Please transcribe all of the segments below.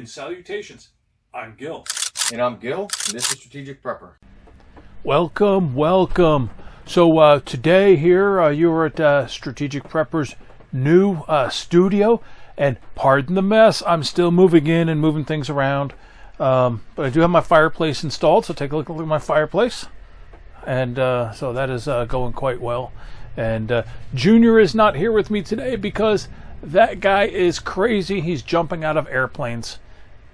And salutations, I'm Gil. And I'm Gil, and this is Strategic Prepper. Welcome. So today here, you are at Strategic Prepper's new studio. And pardon the mess, I'm still moving in and moving things around. But I do have my fireplace installed, so take a look at my fireplace. And so that is going quite well. And Junior is not here with me today because that guy is crazy. He's jumping out of airplanes.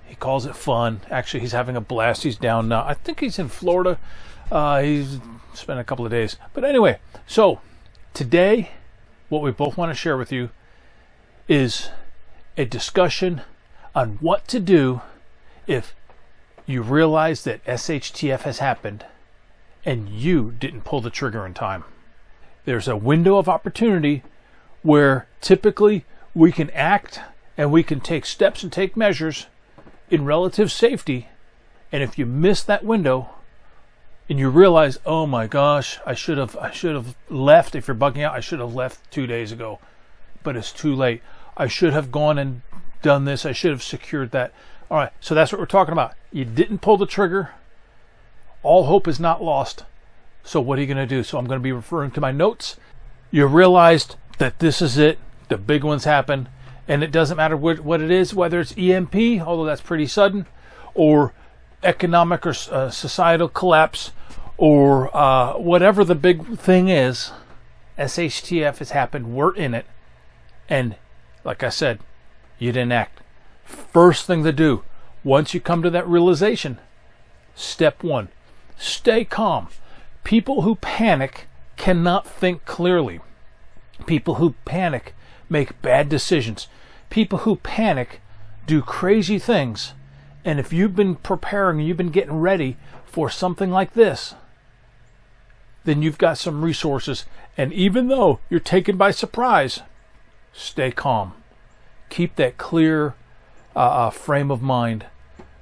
He calls it fun. Actually, he's having a blast. He's down now. I think he's in Florida. He's spent a couple of days. But anyway, so today, what we both want to share with you is a discussion on what to do if you realize that SHTF has happened and you didn't pull the trigger in time. There's a window of opportunity where typically we can act and we can take steps and take measures in relative safety. And if you miss that window and you realize, oh my gosh, I should have left. If you're bugging out, I should have left 2 days ago, but it's too late. I should have gone and done this. I should have secured that. All right, so that's what we're talking about. You didn't pull the trigger. All hope is not lost. So what are you going to do? So I'm going to be referring to my notes. You realized that this is it. The big ones happen. And it doesn't matter what it is, whether it's EMP, although that's pretty sudden, or economic or societal collapse, or whatever the big thing is. SHTF has happened. We're in it. And like I said, you didn't act. First thing to do, once you come to that realization, step one, stay calm. People who panic cannot think clearly. People who panic make bad decisions. People who panic do crazy things. And if you've been preparing, you've been getting ready for something like this, then you've got some resources. And even though you're taken by surprise, stay calm. Keep that clear frame of mind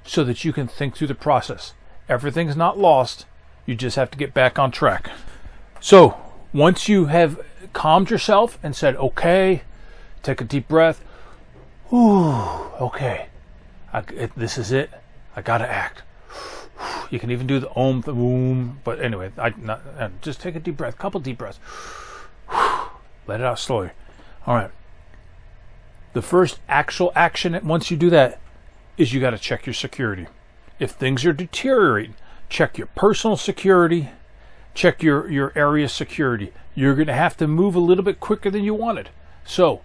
so that you can think through the process. Everything's not lost. You just have to get back on track. So once you have calmed yourself and said, okay, take a deep breath. Ooh, okay. This is it. I got to act. You can even do the om, the boom. But anyway, just take a deep breath, couple deep breaths. Let it out slowly. All right. The first actual action once you do that is you got to check your security. If things are deteriorating, check your personal security, check your area security. You're going to have to move a little bit quicker than you wanted. So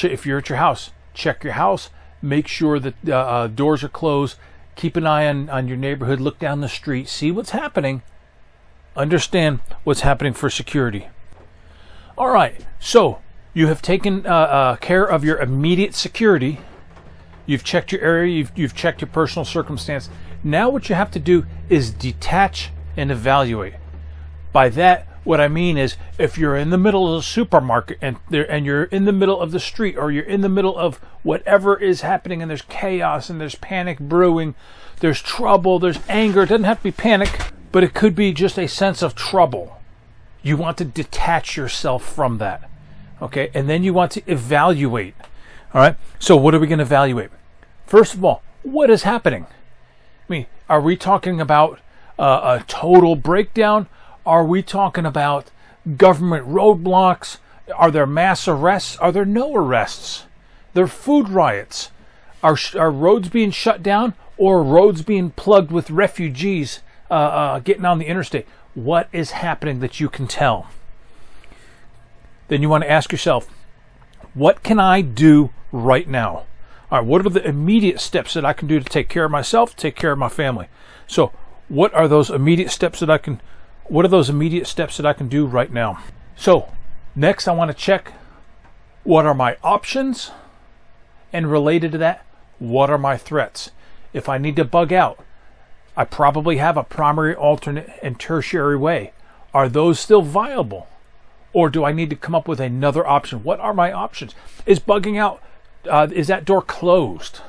if you're at your house, check your house. Make sure that doors are closed. Keep an eye on your neighborhood. Look down the street. See what's happening. Understand what's happening for security. All right. So you have taken care of your immediate security. You've checked your area. You've checked your personal circumstance. Now what you have to do is detach and evaluate. By that, what I mean is if you're in the middle of the supermarket and you're in the middle of the street, or you're in the middle of whatever is happening and there's chaos and there's panic brewing, there's trouble, there's anger. It doesn't have to be panic, but it could be just a sense of trouble. You want to detach yourself from that. Okay, and then you want to evaluate. All right, so what are we going to evaluate? First of all, what is happening? I mean, are we talking about a total breakdown? Are we talking about government roadblocks? Are there mass arrests? Are there no arrests? There are food riots. Are roads being shut down, or roads being plugged with refugees getting on the interstate? What is happening that you can tell? Then you want to ask yourself, what can I do right now? All right, what are the immediate steps that I can do to take care of myself, take care of my family? So what are those immediate steps that I can do right now? So next I want to check, what are my options? And related to that, what are my threats? If I need to bug out, I probably have a primary, alternate, and tertiary way. Are those still viable? Or do I need to come up with another option? What are my options? Is bugging out, is that door closed?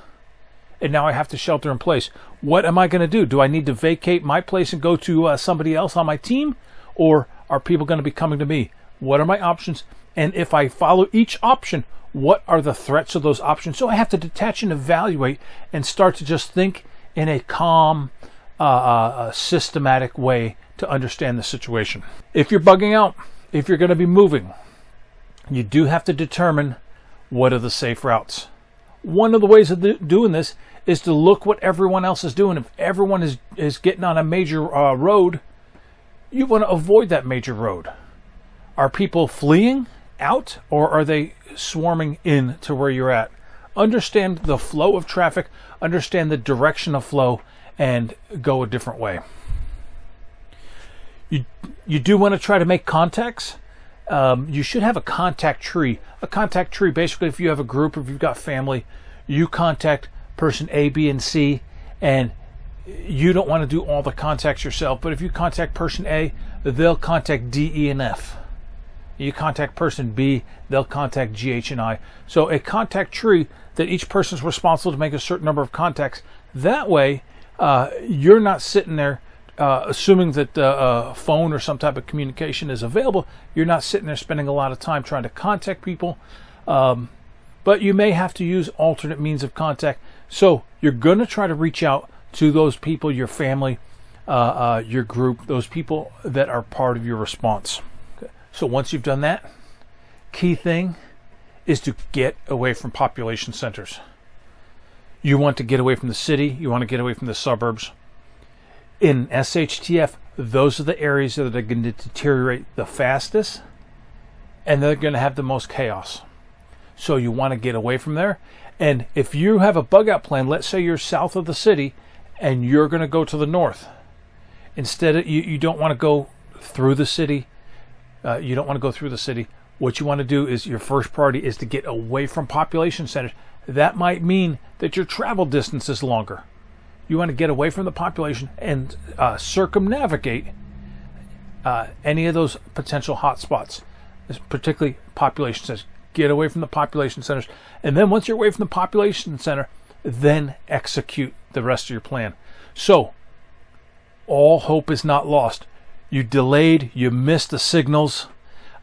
And now I have to shelter in place. What am I going to do? Do I need to vacate my place and go to somebody else on my team? Or are people going to be coming to me? What are my options? And if I follow each option, what are the threats of those options. So I have to detach and evaluate and start to just think in a calm, systematic way to understand the situation. If you're bugging out, if you're going to be moving, you do have to determine what are the safe routes. One of the ways of doing this is to look what everyone else is doing. If everyone is getting on a major road, you want to avoid that major road. Are people fleeing out, or are they swarming in to where you're at? Understand the flow of traffic, understand the direction of flow, and go a different way. You do want to try to make contacts. You should have a contact tree. A contact tree, basically, if you have a group, if you've got family, you contact person A, B, and C, and you don't want to do all the contacts yourself, but if you contact person A, they'll contact D, E, and F. You contact person B, they'll contact G, H, and I. So a contact tree that each person is responsible to make a certain number of contacts. That way, you're not sitting there assuming that the phone or some type of communication is available. You're not sitting there spending a lot of time trying to contact people. But you may have to use alternate means of contact. So you're going to try to reach out to those people, your family, your group, those people that are part of your response. Okay. So once you've done that, key thing is to get away from population centers. You want to get away from the city. You want to get away from the suburbs. In SHTF, those are the areas that are going to deteriorate the fastest, and they're going to have the most chaos. So you want to get away from there. And if you have a bug out plan, let's say you're south of the city and you're going to go to the north. Instead, you don't want to go through the city. You don't want to go through the city. What you want to do is your first priority is to get away from population centers. That might mean that your travel distance is longer. You want to get away from the population and circumnavigate any of those potential hotspots, particularly population centers. Get away from the population centers. And then once you're away from the population center, then execute the rest of your plan. So all hope is not lost. You delayed, you missed the signals.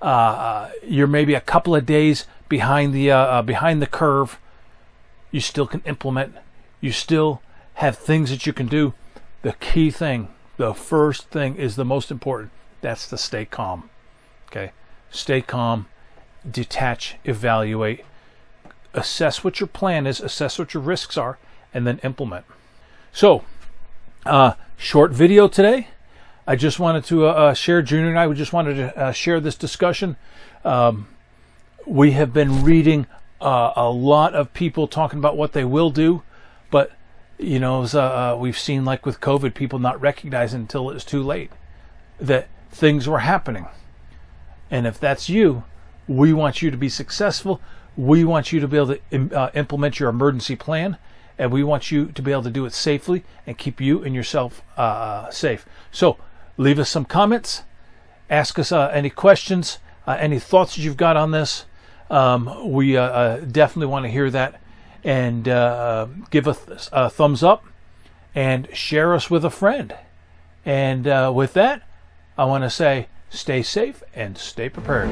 You're maybe a couple of days behind the curve. You still can implement. You still have things that you can do. The key thing, the first thing is the most important. That's to stay calm. Okay? Stay calm, detach, evaluate, assess what your plan is, assess what your risks are, and then implement. So, short video today. I just wanted to share, Junior and I, we just wanted to share this discussion. We have been reading a lot of people talking about what they will do, but you know, we've seen, like with COVID, people not recognizing until it's too late that things were happening. And if that's you, we want you to be successful. We want you to be able to implement your emergency plan, and we want you to be able to do it safely and keep you and yourself safe. So leave us some comments, ask us any questions, any thoughts that you've got on this. We definitely want to hear that. And give us a thumbs up and share us with a friend. And with that, I want to say stay safe and stay prepared.